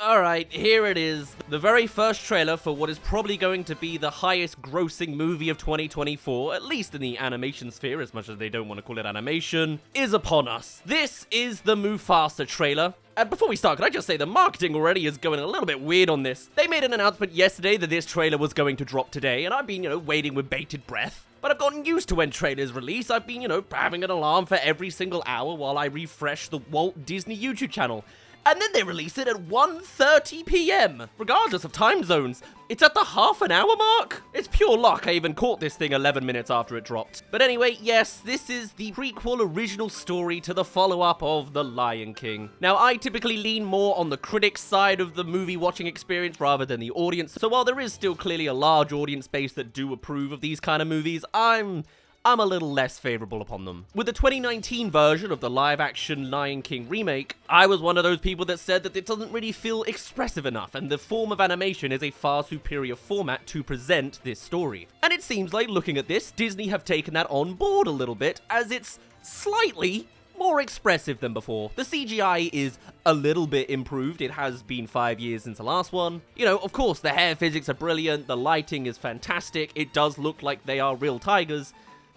Alright, here it is. The very first trailer for what is probably going to be the highest grossing movie of 2024, at least in the animation sphere, as much as they don't want to call it animation, is upon us. This is the Mufasa trailer. And before we start, can I just say the marketing already is going a little bit weird on this. They made an announcement yesterday that this trailer was going to drop today, and I've been, waiting with bated breath. But I've gotten used to when trailers release. I've been, having an alarm for every single hour while I refresh the Walt Disney YouTube channel. And then they release it at 1:30 p.m. Regardless of time zones. It's at the half an hour mark. It's pure luck I even caught this thing 11 minutes after it dropped. But anyway, yes, this is the prequel original story to the follow-up of The Lion King. Now, I typically lean more on the critic's side of the movie watching experience rather than the audience. So while there is still clearly a large audience base that do approve of these kind of movies, I'm a little less favorable upon them. With the 2019 version of the live-action Lion King remake, I was one of those people that said that it doesn't really feel expressive enough, and the form of animation is a far superior format to present this story. And it seems like, looking at this, Disney have taken that on board a little bit, as it's slightly more expressive than before. The CGI is a little bit improved. It has been 5 years since the last one. Of course, the hair physics are brilliant, the lighting is fantastic, it does look like they are real tigers,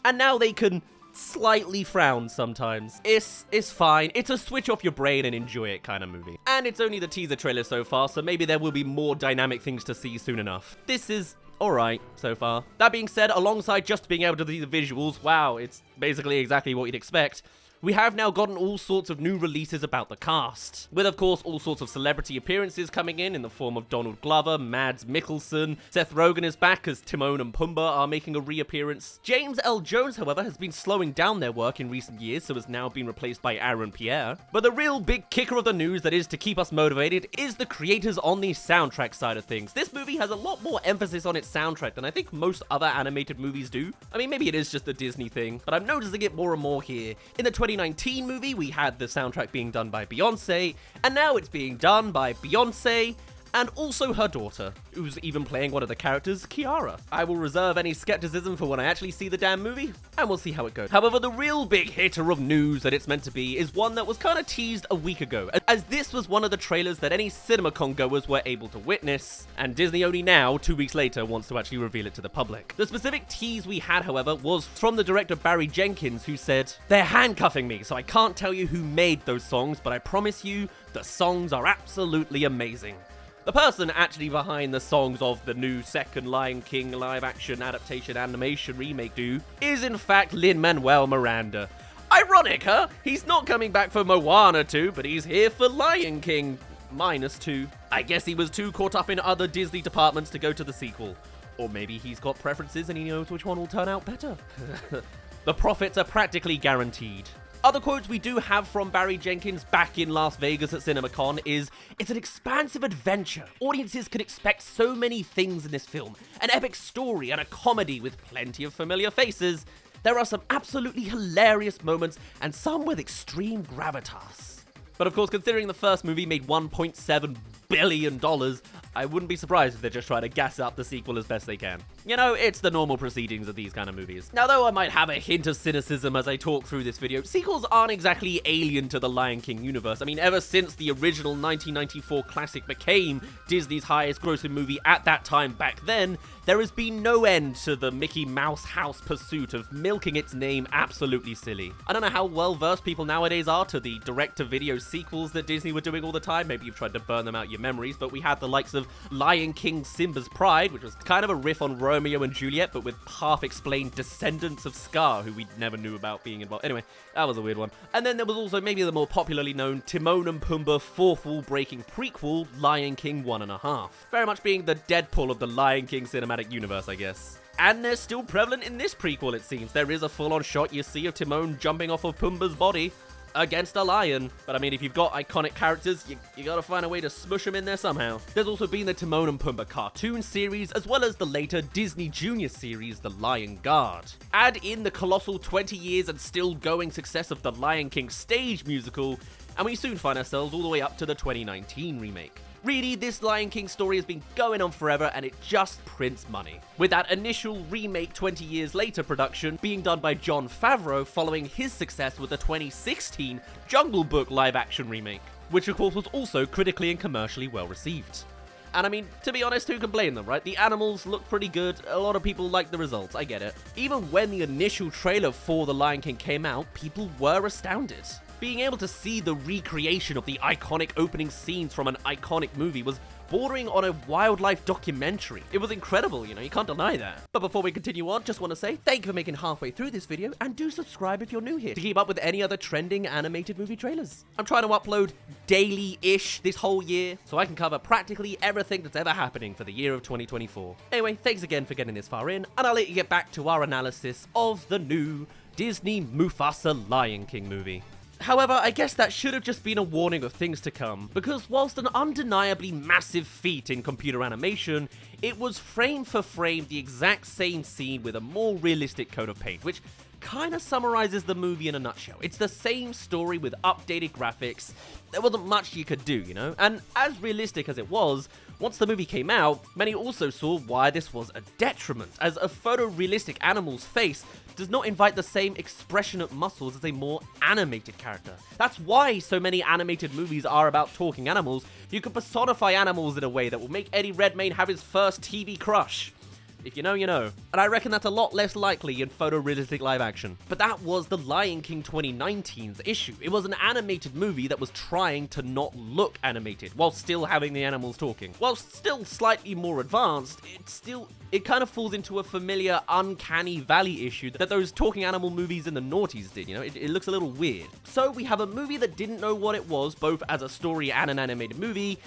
and now they can slightly frown sometimes. It's fine. It's a switch off your brain and enjoy it kind of movie. And it's only the teaser trailer so far, so maybe there will be more dynamic things to see soon enough. This is alright so far. That being said, alongside just being able to see the visuals, wow, it's basically exactly what you'd expect. We have now gotten all sorts of new releases about the cast, with of course all sorts of celebrity appearances coming in the form of Donald Glover, Mads Mikkelsen, Seth Rogen is back as Timon and Pumbaa are making a reappearance. James L. Jones, however, has been slowing down their work in recent years, so has now been replaced by Aaron Pierre. But the real big kicker of the news that is to keep us motivated is the creators on the soundtrack side of things. This movie has a lot more emphasis on its soundtrack than I think most other animated movies do. I mean, maybe it is just a Disney thing, but I'm noticing it more and more here. In the 2019 movie, we had the soundtrack being done by Beyonce, and now it's being done by Beyonce and also her daughter, who's even playing one of the characters, Kiara. I will reserve any skepticism for when I actually see the damn movie, and we'll see how it goes. However, the real big hitter of news that it's meant to be is one that was kind of teased a week ago, as this was one of the trailers that any CinemaCon goers were able to witness, and Disney only now, 2 weeks later, wants to actually reveal it to the public. The specific tease we had, however, was from the director Barry Jenkins, who said, "They're handcuffing me, so I can't tell you who made those songs, but I promise you, the songs are absolutely amazing." The person actually behind the songs of the new second Lion King live-action adaptation animation remake is in fact Lin-Manuel Miranda. Ironic, huh? He's not coming back for Moana 2, but he's here for Lion King -2. I guess he was too caught up in other Disney departments to go to the sequel. Or maybe he's got preferences and he knows which one will turn out better. The profits are practically guaranteed. Other quotes we do have from Barry Jenkins back in Las Vegas at CinemaCon is, "It's an expansive adventure. Audiences could expect so many things in this film. An epic story and a comedy with plenty of familiar faces. There are some absolutely hilarious moments and some with extreme gravitas." But of course, considering the first movie made $1.7 billion, I wouldn't be surprised if they're just trying to gas up the sequel as best they can. It's the normal proceedings of these kind of movies. Now, though I might have a hint of cynicism as I talk through this video, sequels aren't exactly alien to the Lion King universe. I mean, ever since the original 1994 classic became Disney's highest grossing movie at that time back then, there has been no end to the Mickey Mouse house pursuit of milking its name absolutely silly. I don't know how well-versed people nowadays are to the direct-to-video sequels that Disney were doing all the time. Maybe you've tried to burn them out your memories, but we had the likes of Lion King Simba's Pride, which was kind of a riff on Romeo and Juliet, but with half-explained descendants of Scar, who we never knew about being involved. Anyway, that was a weird one. And then there was also maybe the more popularly known Timon and Pumbaa fourth wall-breaking prequel, Lion King 1.5. Very much being the Deadpool of the Lion King cinematic universe, I guess. And they're still prevalent in this prequel, it seems. There is a full-on shot you see of Timon jumping off of Pumbaa's body against a lion. But I mean, if you've got iconic characters, you gotta find a way to smush them in there somehow. There's also been the Timon and Pumbaa cartoon series, as well as the later Disney Junior series, The Lion Guard. Add in the colossal 20 years and still going success of the Lion King stage musical, and we soon find ourselves all the way up to the 2019 remake. Really, this Lion King story has been going on forever and it just prints money. With that initial remake 20 years later production being done by Jon Favreau following his success with the 2016 Jungle Book live-action remake. which of course was also critically and commercially well received. And I mean, to be honest, who can blame them, right? The animals look pretty good, a lot of people like the results, I get it. Even when the initial trailer for The Lion King came out, people were astounded. Being able to see the recreation of the iconic opening scenes from an iconic movie was bordering on a wildlife documentary. It was incredible, you can't deny that. But before we continue on, just want to say thank you for making halfway through this video, and do subscribe if you're new here to keep up with any other trending animated movie trailers. I'm trying to upload daily-ish this whole year, so I can cover practically everything that's ever happening for the year of 2024. Anyway, thanks again for getting this far in, and I'll let you get back to our analysis of the new Disney Mufasa Lion King movie. However, I guess that should have just been a warning of things to come, because whilst an undeniably massive feat in computer animation, it was frame for frame the exact same scene with a more realistic coat of paint, which kinda summarizes the movie in a nutshell. It's the same story with updated graphics. There wasn't much you could do, And as realistic as it was, once the movie came out, many also saw why this was a detriment, as a photorealistic animal's face does not invite the same expressionate muscles as a more animated character. That's why so many animated movies are about talking animals. You can personify animals in a way that will make Eddie Redmayne have his first TV crush. If you know, you know. And I reckon that's a lot less likely in photorealistic live action. But that was The Lion King 2019's issue. It was an animated movie that was trying to not look animated, while still having the animals talking. While still slightly more advanced, it kind of falls into a familiar uncanny valley issue that those talking animal movies in the noughties did, It looks a little weird. So we have a movie that didn't know what it was, both as a story and an animated movie,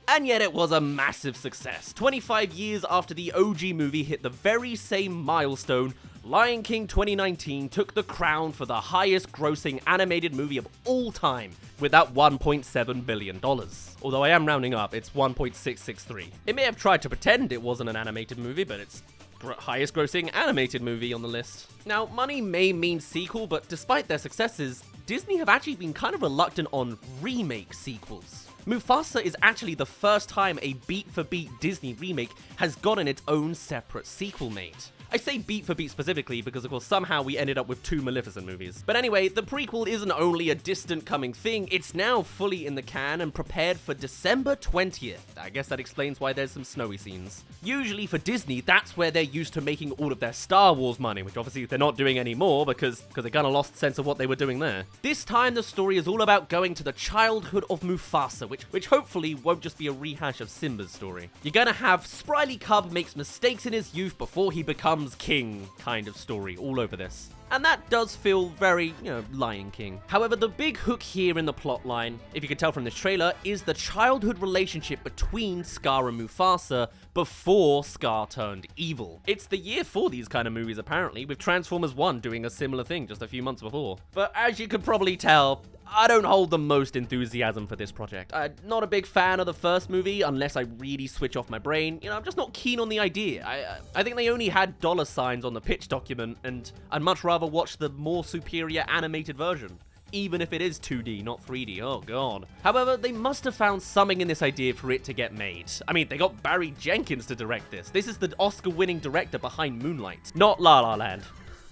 and yet it was a massive success. 25 years after the OG movie hit the very same milestone, Lion King 2019 took the crown for the highest grossing animated movie of all time, with that $1.7 billion. Although I am rounding up, it's 1.663. It may have tried to pretend it wasn't an animated movie, but it's highest grossing animated movie on the list. Now, money may mean sequel, but despite their successes, Disney have actually been kind of reluctant on remake sequels. Mufasa is actually the first time a beat-for-beat Disney remake has gotten its own separate sequel made. I say beat for beat specifically because of course somehow we ended up with 2 Maleficent movies. But anyway, the prequel isn't only a distant coming thing, it's now fully in the can and prepared for December 20th. I guess that explains why there's some snowy scenes. Usually for Disney, that's where they're used to making all of their Star Wars money, which obviously they're not doing anymore because they kind of lost sense of what they were doing there. This time the story is all about going to the childhood of Mufasa, which hopefully won't just be a rehash of Simba's story. You're gonna have Spryly Cub makes mistakes in his youth before he becomes king kind of story all over this. And that does feel very, Lion King. However, the big hook here in the plotline, if you can tell from this trailer, is the childhood relationship between Scar and Mufasa before Scar turned evil. It's the year for these kind of movies, apparently, with Transformers 1 doing a similar thing just a few months before. But as you could probably tell, I don't hold the most enthusiasm for this project. I'm not a big fan of the first movie unless I really switch off my brain. I'm just not keen on the idea. I think they only had dollar signs on the pitch document, and I'd much rather watch the more superior animated version. Even if it is 2D, not 3D, oh god. However, they must have found something in this idea for it to get made. I mean, they got Barry Jenkins to direct this. This is the Oscar-winning director behind Moonlight, not La La Land.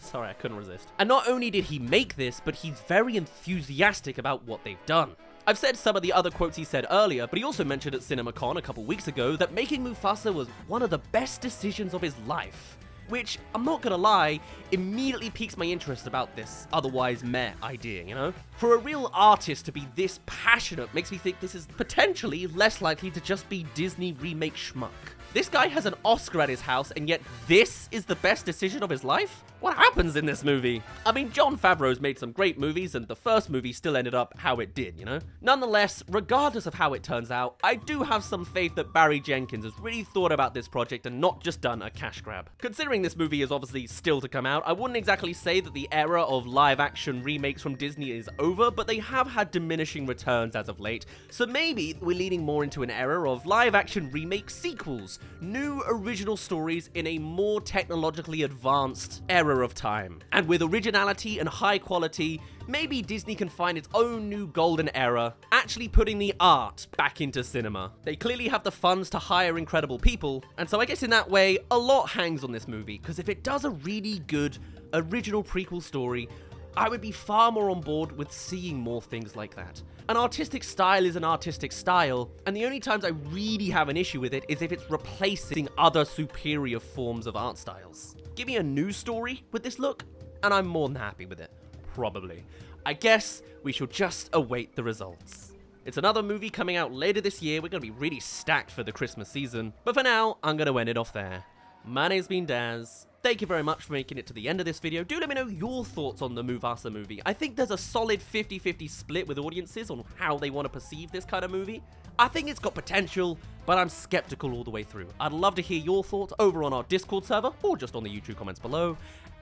Sorry, I couldn't resist. And not only did he make this, but he's very enthusiastic about what they've done. I've said some of the other quotes he said earlier, but he also mentioned at CinemaCon a couple weeks ago that making Mufasa was one of the best decisions of his life. Which, I'm not gonna lie, immediately piques my interest about this otherwise meh idea, For a real artist to be this passionate makes me think this is potentially less likely to just be Disney remake schmuck. This guy has an Oscar at his house, and yet this is the best decision of his life? What happens in this movie? I mean, Jon Favreau's made some great movies, and the first movie still ended up how it did, Nonetheless, regardless of how it turns out, I do have some faith that Barry Jenkins has really thought about this project and not just done a cash grab. Considering this movie is obviously still to come out, I wouldn't exactly say that the era of live-action remakes from Disney is over, but they have had diminishing returns as of late, so maybe we're leaning more into an era of live-action remake sequels, new original stories in a more technologically advanced era of time. And with originality and high quality, maybe Disney can find its own new golden era, actually putting the art back into cinema. They clearly have the funds to hire incredible people, and so I guess in that way, a lot hangs on this movie, because if it does a really good original prequel story, I would be far more on board with seeing more things like that. An artistic style is an artistic style, and the only times I really have an issue with it is if it's replacing other superior forms of art styles. Give me a new story with this look, and I'm more than happy with it. Probably. I guess we shall just await the results. It's another movie coming out later this year. We're going to be really stacked for the Christmas season. But for now, I'm going to end it off there. My name's been Daz. Thank you very much for making it to the end of this video. Do let me know your thoughts on the Mufasa movie. I think there's a solid 50-50 split with audiences on how they want to perceive this kind of movie. I think it's got potential, but I'm skeptical all the way through. I'd love to hear your thoughts over on our Discord server or just on the YouTube comments below.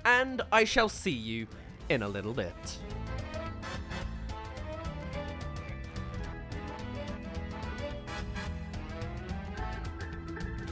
And I shall see you in a little bit.